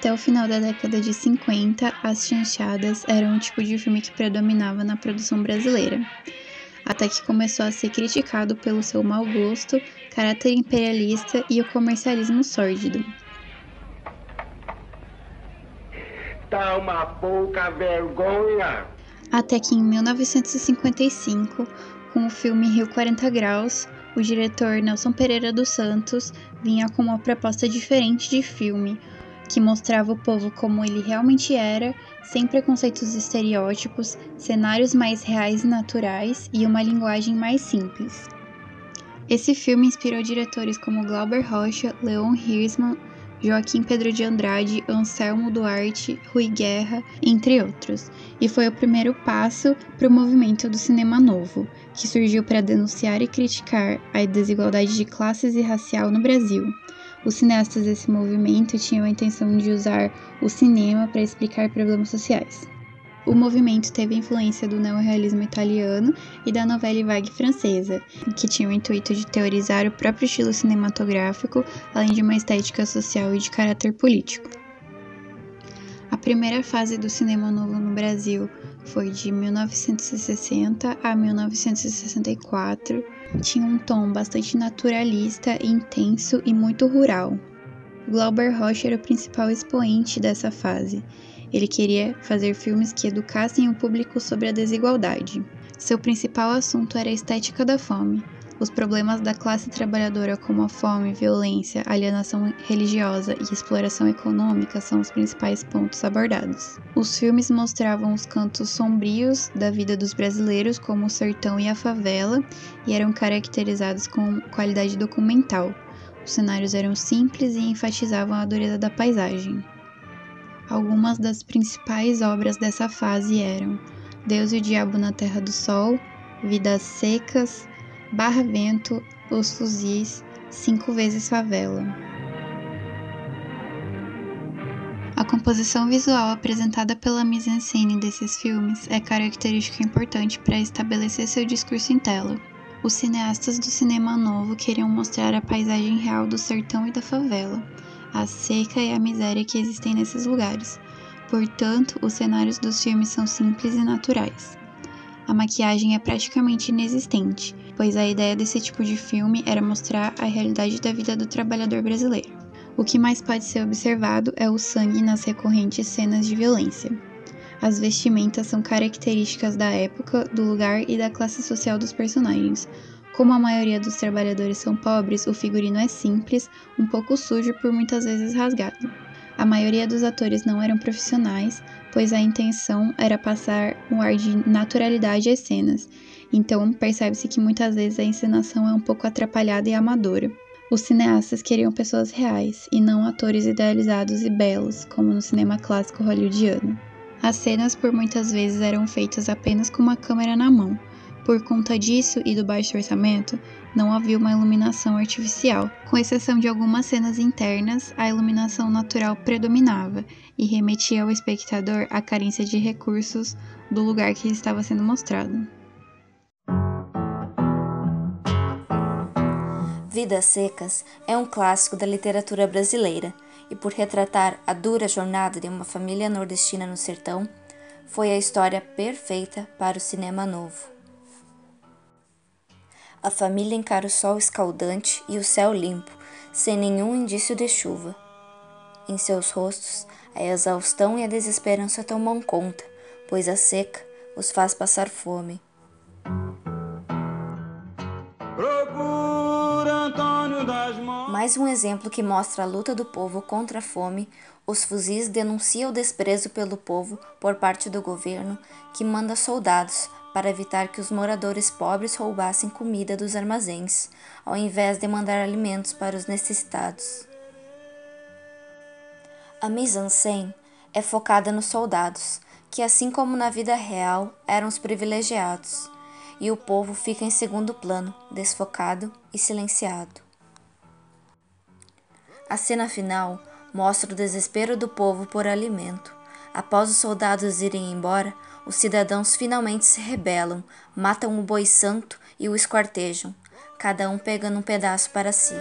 Até o final da década de 50, as chanchadas eram um tipo de filme que predominava na produção brasileira, até que começou a ser criticado pelo seu mau gosto, caráter imperialista e o comercialismo sórdido. Tá uma pouca vergonha! Até que em 1955, com o filme Rio 40 Graus, o diretor Nelson Pereira dos Santos vinha com uma proposta diferente de filme, que mostrava o povo como ele realmente era, sem preconceitos e estereótipos, cenários mais reais e naturais e uma linguagem mais simples. Esse filme inspirou diretores como Glauber Rocha, Leon Hirschman, Joaquim Pedro de Andrade, Anselmo Duarte, Rui Guerra, entre outros, e foi o primeiro passo para o movimento do cinema novo, que surgiu para denunciar e criticar a desigualdade de classes e racial no Brasil. Os cineastas desse movimento tinham a intenção de usar o cinema para explicar problemas sociais. O movimento teve influência do neorrealismo italiano e da Nouvelle Vague francesa, que tinha o intuito de teorizar o próprio estilo cinematográfico, além de uma estética social e de caráter político. A primeira fase do cinema novo no Brasil foi de 1960 a 1964. Tinha um tom bastante naturalista, intenso e muito rural. Glauber Rocha era o principal expoente dessa fase. Ele queria fazer filmes que educassem o público sobre a desigualdade. Seu principal assunto era a estética da fome. Os problemas da classe trabalhadora, como a fome, violência, alienação religiosa e exploração econômica, são os principais pontos abordados. Os filmes mostravam os cantos sombrios da vida dos brasileiros, como o sertão e a favela, e eram caracterizados com qualidade documental. Os cenários eram simples e enfatizavam a dureza da paisagem. Algumas das principais obras dessa fase eram Deus e o Diabo na Terra do Sol, Vidas Secas, Barra Vento, Os Fuzis, 5 vezes Favela. A composição visual apresentada pela mise-en-scène desses filmes é característica importante para estabelecer seu discurso em tela. Os cineastas do cinema novo queriam mostrar a paisagem real do sertão e da favela, a seca e a miséria que existem nesses lugares. Portanto, os cenários dos filmes são simples e naturais. A maquiagem é praticamente inexistente, pois a ideia desse tipo de filme era mostrar a realidade da vida do trabalhador brasileiro. O que mais pode ser observado é o sangue nas recorrentes cenas de violência. As vestimentas são características da época, do lugar e da classe social dos personagens. Como a maioria dos trabalhadores são pobres, o figurino é simples, um pouco sujo e por muitas vezes rasgado. A maioria dos atores não eram profissionais, pois a intenção era passar um ar de naturalidade às cenas, então percebe-se que muitas vezes a encenação é um pouco atrapalhada e amadora. Os cineastas queriam pessoas reais, e não atores idealizados e belos, como no cinema clássico hollywoodiano. As cenas por muitas vezes eram feitas apenas com uma câmera na mão. Por conta disso e do baixo orçamento, não havia uma iluminação artificial. Com exceção de algumas cenas internas, a iluminação natural predominava e remetia ao espectador à carência de recursos do lugar que estava sendo mostrado. Vidas Secas é um clássico da literatura brasileira e, por retratar a dura jornada de uma família nordestina no sertão, foi a história perfeita para o cinema novo. A família encara o sol escaldante e o céu limpo, sem nenhum indício de chuva. Em seus rostos, a exaustão e a desesperança tomam conta, pois a seca os faz passar fome. Mais um exemplo que mostra a luta do povo contra a fome. Os Fuzis denunciam o desprezo pelo povo por parte do governo, que manda soldados para evitar que os moradores pobres roubassem comida dos armazéns, ao invés de mandar alimentos para os necessitados. A mise-en-scène é focada nos soldados, que assim como na vida real eram os privilegiados, e o povo fica em segundo plano, desfocado e silenciado. A cena final mostra o desespero do povo por alimento. Após os soldados irem embora, os cidadãos finalmente se rebelam, matam o boi santo e o esquartejam, cada um pegando um pedaço para si.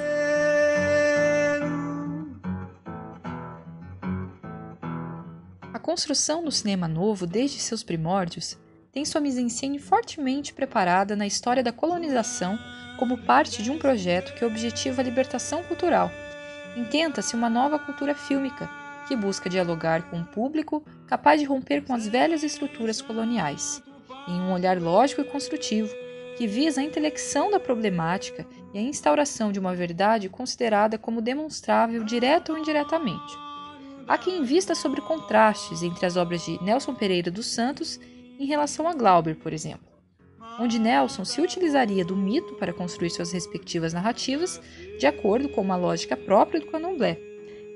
construção do cinema novo, desde seus primórdios, tem sua mise-en-scène fortemente preparada na história da colonização como parte de um projeto que objetiva a libertação cultural. Intenta-se uma nova cultura fílmica, que busca dialogar com um público capaz de romper com as velhas estruturas coloniais, em um olhar lógico e construtivo, que visa a intelecção da problemática e a instauração de uma verdade considerada como demonstrável direta ou indiretamente. Há quem invista sobre contrastes entre as obras de Nelson Pereira dos Santos em relação a Glauber, por exemplo, onde Nelson se utilizaria do mito para construir suas respectivas narrativas de acordo com uma lógica própria do candomblé,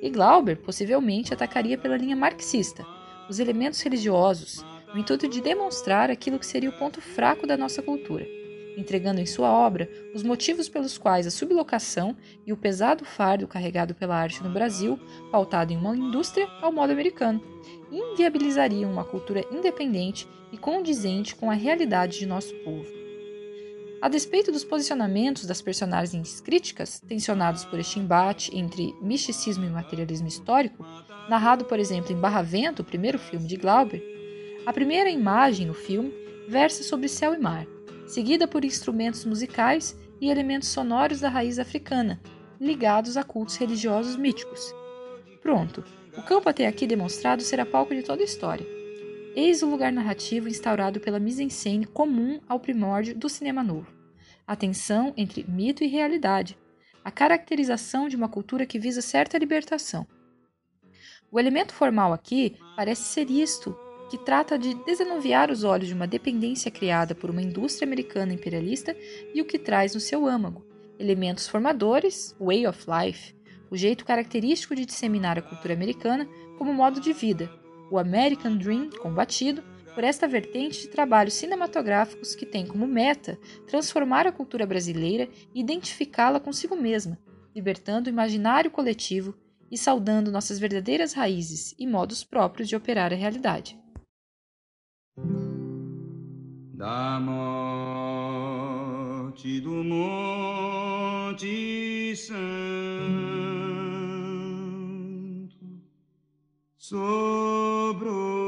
e Glauber possivelmente atacaria pela linha marxista, os elementos religiosos, no intuito de demonstrar aquilo que seria o ponto fraco da nossa cultura, entregando em sua obra os motivos pelos quais a sublocação e o pesado fardo carregado pela arte no Brasil, pautado em uma indústria ao modo americano, inviabilizariam uma cultura independente e condizente com a realidade de nosso povo. A despeito dos posicionamentos das personagens críticas, tensionados por este embate entre misticismo e materialismo histórico, narrado, por exemplo, em Barravento, o primeiro filme de Glauber, a primeira imagem no filme versa sobre céu e mar, seguida por instrumentos musicais e elementos sonoros da raiz africana, ligados a cultos religiosos míticos. Pronto, o campo até aqui demonstrado será palco de toda a história. Eis o lugar narrativo instaurado pela mise-en-scène comum ao primórdio do cinema novo. A tensão entre mito e realidade, a caracterização de uma cultura que visa certa libertação. O elemento formal aqui parece ser isto, que trata de desanuviar os olhos de uma dependência criada por uma indústria americana imperialista e o que traz no seu âmago elementos formadores, way of life, o jeito característico de disseminar a cultura americana como modo de vida, o American Dream combatido por esta vertente de trabalhos cinematográficos que tem como meta transformar a cultura brasileira e identificá-la consigo mesma, libertando o imaginário coletivo e saudando nossas verdadeiras raízes e modos próprios de operar a realidade. Da morte do Monte Santo sobrou